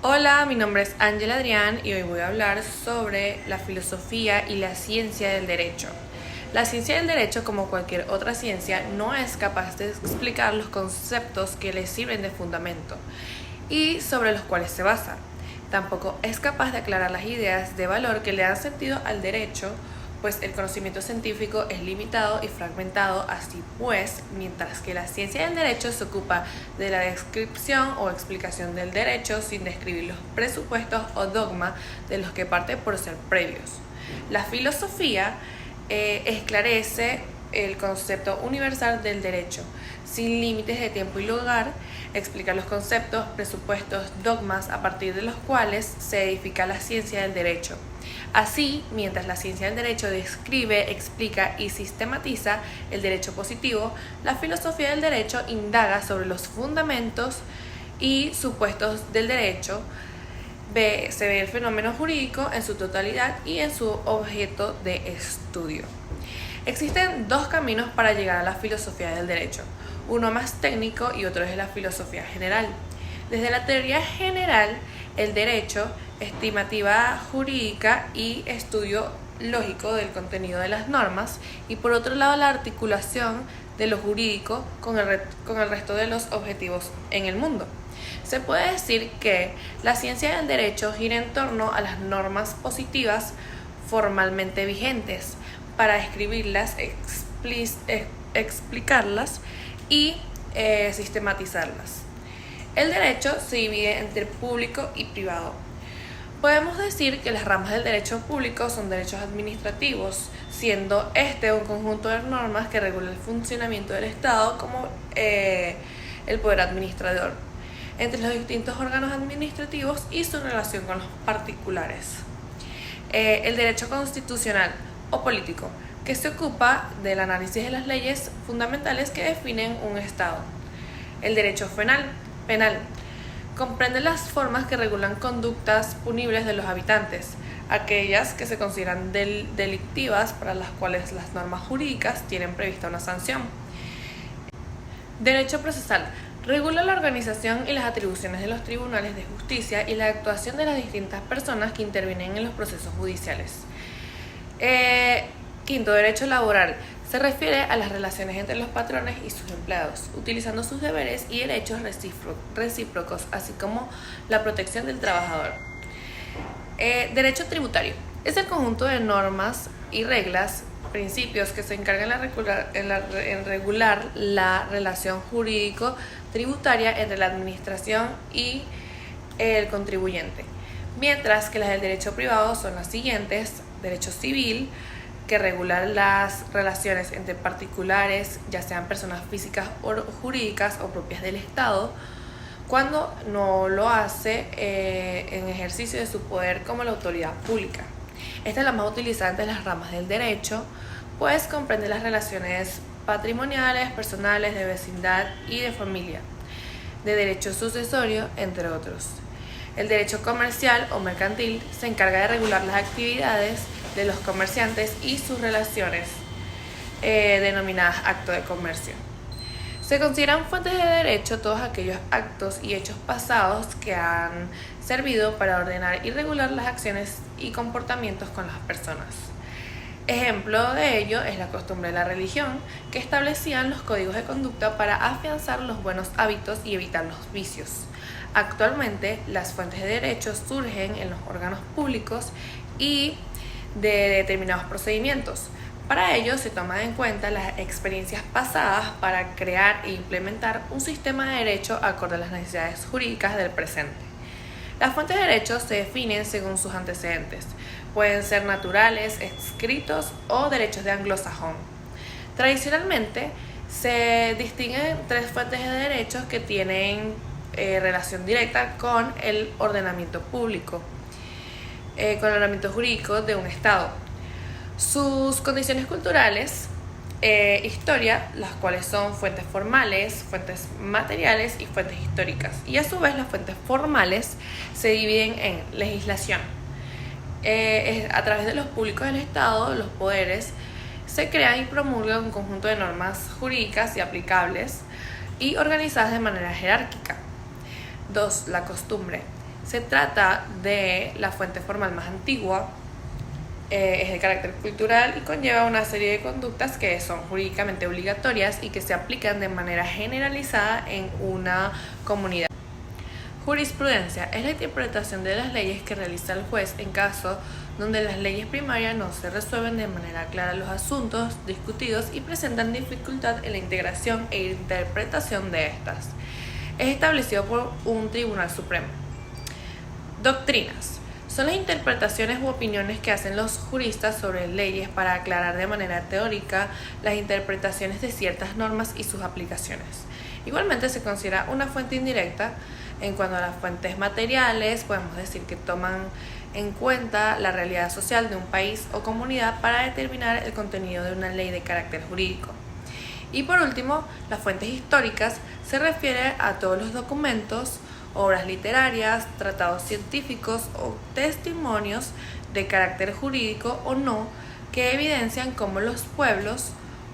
Hola, mi nombre es Ángela Adrián y hoy voy a hablar sobre la filosofía y la ciencia del derecho. La ciencia del derecho, como cualquier otra ciencia, no es capaz de explicar los conceptos que le sirven de fundamento y sobre los cuales se basa. Tampoco es capaz de aclarar las ideas de valor que le dan sentido al derecho, pues el conocimiento científico es limitado y fragmentado. Así pues, mientras que la ciencia del derecho se ocupa de la descripción o explicación del derecho sin describir los presupuestos o dogmas de los que parte por ser previos. La filosofía esclarece el concepto universal del derecho, sin límites de tiempo y lugar, explica los conceptos, presupuestos, dogmas a partir de los cuales se edifica la ciencia del derecho. Así, mientras la ciencia del derecho describe, explica y sistematiza el derecho positivo, la filosofía del derecho indaga sobre los fundamentos y supuestos del derecho. Se ve el fenómeno jurídico en su totalidad y en su objeto de estudio. Existen dos caminos para llegar a la filosofía del derecho, uno más técnico y otro es la filosofía general. Desde la teoría general, el derecho, estimativa jurídica y estudio lógico del contenido de las normas, y por otro lado la articulación de lo jurídico con el resto de los objetivos en el mundo. Se puede decir que la ciencia del derecho gira en torno a las normas positivas formalmente vigentes, para escribirlas, explicarlas y sistematizarlas. El derecho se divide entre público y privado. Podemos decir que las ramas del derecho público son derechos administrativos, siendo este un conjunto de normas que regula el funcionamiento del Estado como el poder administrador, entre los distintos órganos administrativos y su relación con los particulares. El derecho constitucional o político, que se ocupa del análisis de las leyes fundamentales que definen un Estado. El derecho penal comprende las formas que regulan conductas punibles de los habitantes, aquellas que se consideran delictivas para las cuales las normas jurídicas tienen prevista una sanción. Derecho procesal regula la organización y las atribuciones de los tribunales de justicia y la actuación de las distintas personas que intervienen en los procesos judiciales. Quinto, derecho laboral. Se refiere a las relaciones entre los patrones y sus empleados, utilizando sus deberes y derechos recíprocos, así como la protección del trabajador. Derecho tributario. Es el conjunto de normas y reglas, principios que se encargan en regular la relación jurídico-tributaria entre la administración y el contribuyente. Mientras que las del derecho privado son las siguientes: derecho civil, que regula las relaciones entre particulares, ya sean personas físicas o jurídicas o propias del Estado, cuando no lo hace en ejercicio de su poder como la autoridad pública. Esta es la más utilizada entre las ramas del derecho, pues comprende las relaciones patrimoniales, personales, de vecindad y de familia, de derecho sucesorio, entre otros. El derecho comercial o mercantil se encarga de regular las actividades de los comerciantes y sus relaciones, denominadas acto de comercio. Se consideran fuentes de derecho todos aquellos actos y hechos pasados que han servido para ordenar y regular las acciones y comportamientos con las personas. Ejemplo de ello es la costumbre de la religión, que establecían los códigos de conducta para afianzar los buenos hábitos y evitar los vicios. Actualmente, las fuentes de derecho surgen en los órganos públicos y de determinados procedimientos. Para ello se toman en cuenta las experiencias pasadas para crear e implementar un sistema de derecho acorde a las necesidades jurídicas del presente. Las fuentes de derecho se definen según sus antecedentes. Pueden ser naturales, escritos o derechos de anglosajón. Tradicionalmente se distinguen tres fuentes de derechos que tienen relación directa con el ordenamiento público, con el ordenamiento jurídico de un Estado. Sus condiciones culturales, historia, las cuales son fuentes formales, fuentes materiales y fuentes históricas. Y a su vez las fuentes formales se dividen en legislación. A través de los públicos del Estado, los poderes se crean y promulgan un conjunto de normas jurídicas y aplicables y organizadas de manera jerárquica. 2. La costumbre. Se trata de la fuente formal más antigua, es de carácter cultural y conlleva una serie de conductas que son jurídicamente obligatorias y que se aplican de manera generalizada en una comunidad. Jurisprudencia es la interpretación de las leyes que realiza el juez en caso donde las leyes primarias no se resuelven de manera clara los asuntos discutidos y presentan dificultad en la integración e interpretación de estas. Es establecido por un tribunal supremo. Doctrinas son las interpretaciones u opiniones que hacen los juristas sobre leyes para aclarar de manera teórica las interpretaciones de ciertas normas y sus aplicaciones. Igualmente se considera una fuente indirecta. En cuanto a las fuentes materiales, podemos decir que toman en cuenta la realidad social de un país o comunidad para determinar el contenido de una ley de carácter jurídico. Y por último, las fuentes históricas se refiere a todos los documentos, obras literarias, tratados científicos o testimonios de carácter jurídico o no que evidencian cómo los pueblos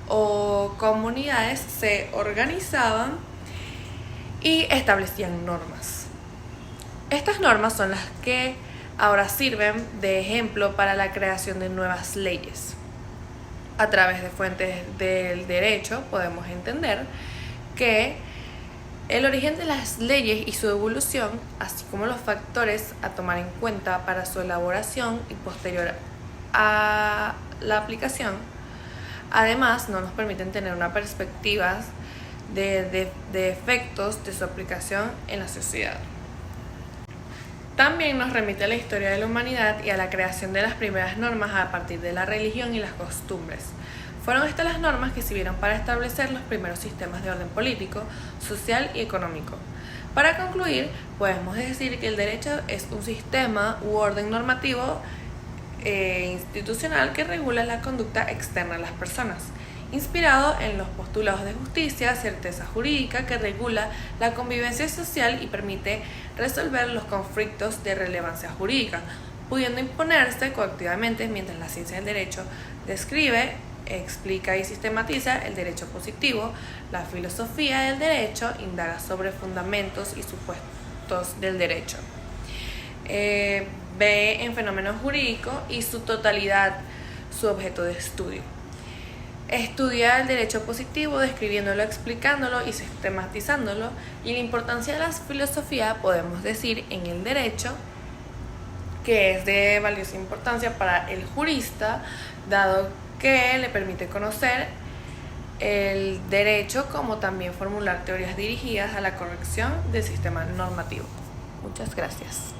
o comunidades se organizaban y establecían normas. Estas normas son las que ahora sirven de ejemplo para la creación de nuevas leyes. A través de fuentes del derecho podemos entender que el origen de las leyes y su evolución, así como los factores a tomar en cuenta para su elaboración y posterior a la aplicación, además no nos permiten tener una perspectiva de efectos de su aplicación en la sociedad. También nos remite a la historia de la humanidad y a la creación de las primeras normas a partir de la religión y las costumbres. Fueron estas las normas que sirvieron para establecer los primeros sistemas de orden político, social y económico. Para concluir, podemos decir que el derecho es un sistema u orden normativo institucional que regula la conducta externa de las personas, inspirado en los postulados de justicia, certeza jurídica que regula la convivencia social y permite resolver los conflictos de relevancia jurídica, pudiendo imponerse coactivamente mientras la ciencia del derecho describe, explica y sistematiza el derecho positivo. La filosofía del derecho indaga sobre fundamentos y supuestos del derecho. Ve en fenómenos jurídicos y su totalidad su objeto de estudio. Estudia el derecho positivo, describiéndolo, explicándolo y sistematizándolo, y la importancia de la filosofía podemos decir en el derecho que es de valiosa importancia para el jurista, dado que le permite conocer el derecho como también formular teorías dirigidas a la corrección del sistema normativo. Muchas gracias.